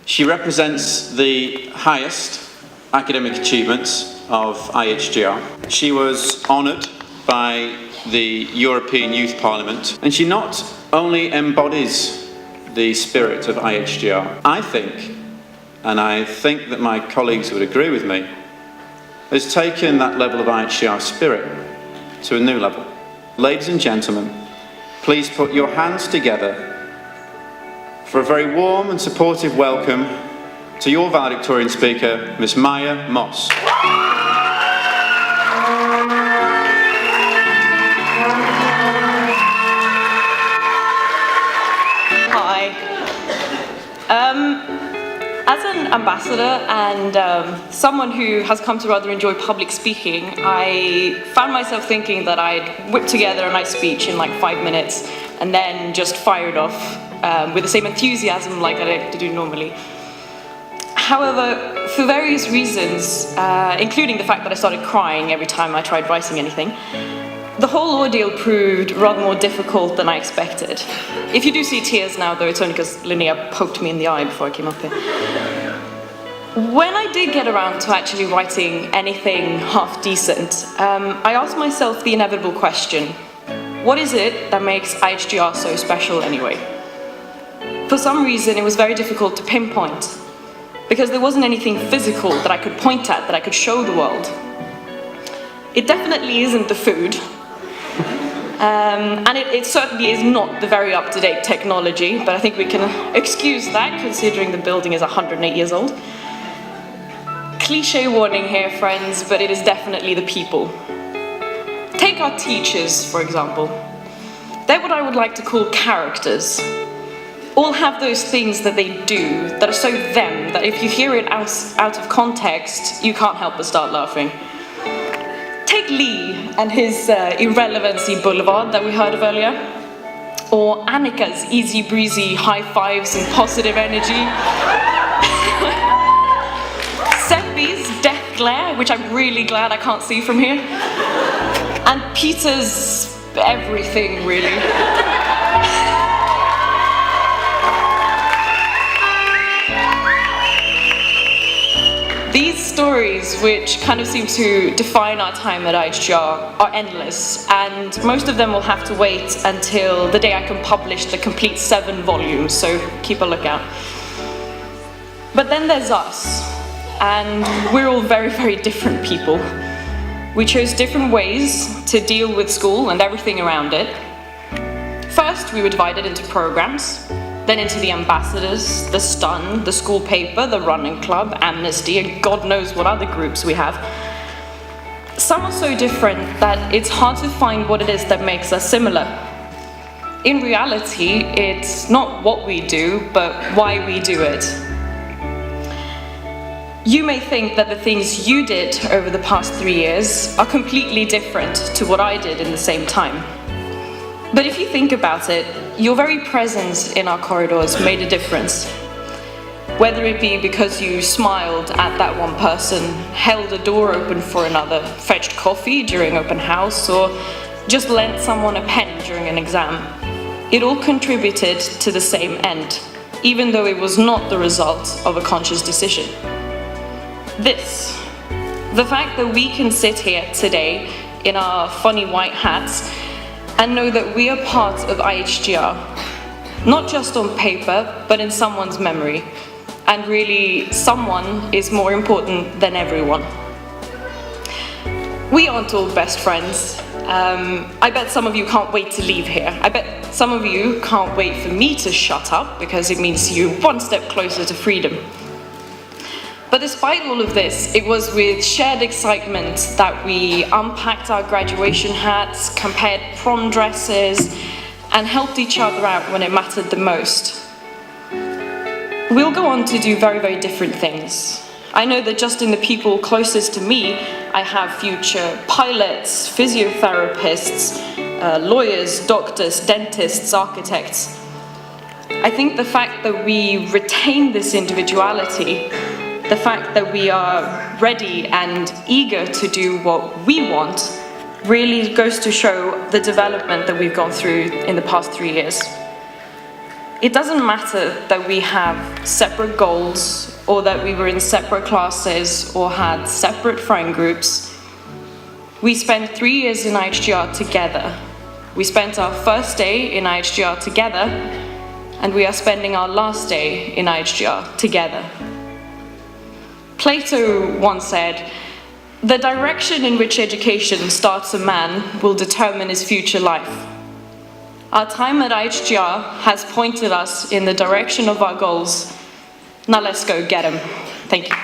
She represents the highest academic achievements of IHGR. She was honoured by the European Youth Parliament, and she not only embodies the spirit of IHGR, I think, and I think that my colleagues would agree with me, has taken that level of IHGR spirit to a new level. Ladies and gentlemen, please put your hands together for a very warm and supportive welcome to your valedictorian speaker, Ms. Maya Moss. Hi. As an ambassador and someone who has come to rather enjoy public speaking, I found myself thinking that I'd whip together a nice speech in like 5 minutes and then just fire it off with the same enthusiasm like I like to do normally. However, for various reasons, including the fact that I started crying every time I tried writing anything, the whole ordeal proved rather more difficult than I expected. If you do see tears now, though, it's only because Linnea poked me in the eye before I came up here. When I did get around to actually writing anything half decent, I asked myself the inevitable question: what is it that makes IHGR so special anyway? For some reason, it was very difficult to pinpoint, because there wasn't anything physical that I could point at, that I could show the world. It definitely isn't the food. And it certainly is not the very up-to-date technology, but I think we can excuse that considering the building is 108 years old. Cliché warning here, friends, but it is definitely the people. Take our teachers, for example. They're what I would like to call characters. All have those things that they do that are so them that if you hear it out of context, you can't help but start laughing. Take Lee and his irrelevancy boulevard that we heard of earlier, or Annika's easy breezy high fives and positive energy. Seppi's death glare, which I'm really glad I can't see from here, and Peter's everything, really. These stories, which kind of seem to define our time at IHGR, are endless, and most of them will have to wait until the day I can publish the complete 7 volumes, so keep a lookout. But then there's us, and we're all very, very different people. We chose different ways to deal with school and everything around it. First, we were divided into programs, then into the ambassadors, the stun, the school paper, the running club, amnesty, and God knows what other groups we have. Some are so different that it's hard to find what it is that makes us similar. In reality, it's not what we do, but why we do it. You may think that the things you did over the past 3 years are completely different to what I did in the same time. But if you think about it, your very presence in our corridors made a difference. Whether it be because you smiled at that one person, held a door open for another, fetched coffee during open house, or just lent someone a pen during an exam, it all contributed to the same end, even though it was not the result of a conscious decision. The fact that we can sit here today in our funny white hats and know that we are part of IHGR, not just on paper, but in someone's memory. And really, someone is more important than everyone. We aren't all best friends. I bet some of you can't wait to leave here. I bet some of you can't wait for me to shut up, because it means you're one step closer to freedom. But despite all of this, it was with shared excitement that we unpacked our graduation hats, compared prom dresses, and helped each other out when it mattered the most. We'll go on to do very, very different things. I know that just in the people closest to me, I have future pilots, physiotherapists, lawyers, doctors, dentists, architects. I think the fact that we retain this individuality, the fact that we are ready and eager to do what we want, really goes to show the development that we've gone through in the past 3 years. it doesn't matter that we have separate goals or that we were in separate classes or had separate friend groups. We spent 3 years in IHGR together. We spent our first day in IHGR together, and we are spending our last day in IHGR together. Plato once said, "The direction in which education starts a man will determine his future life." Our time at IHGR has pointed us in the direction of our goals. Now let's go get them. Thank you.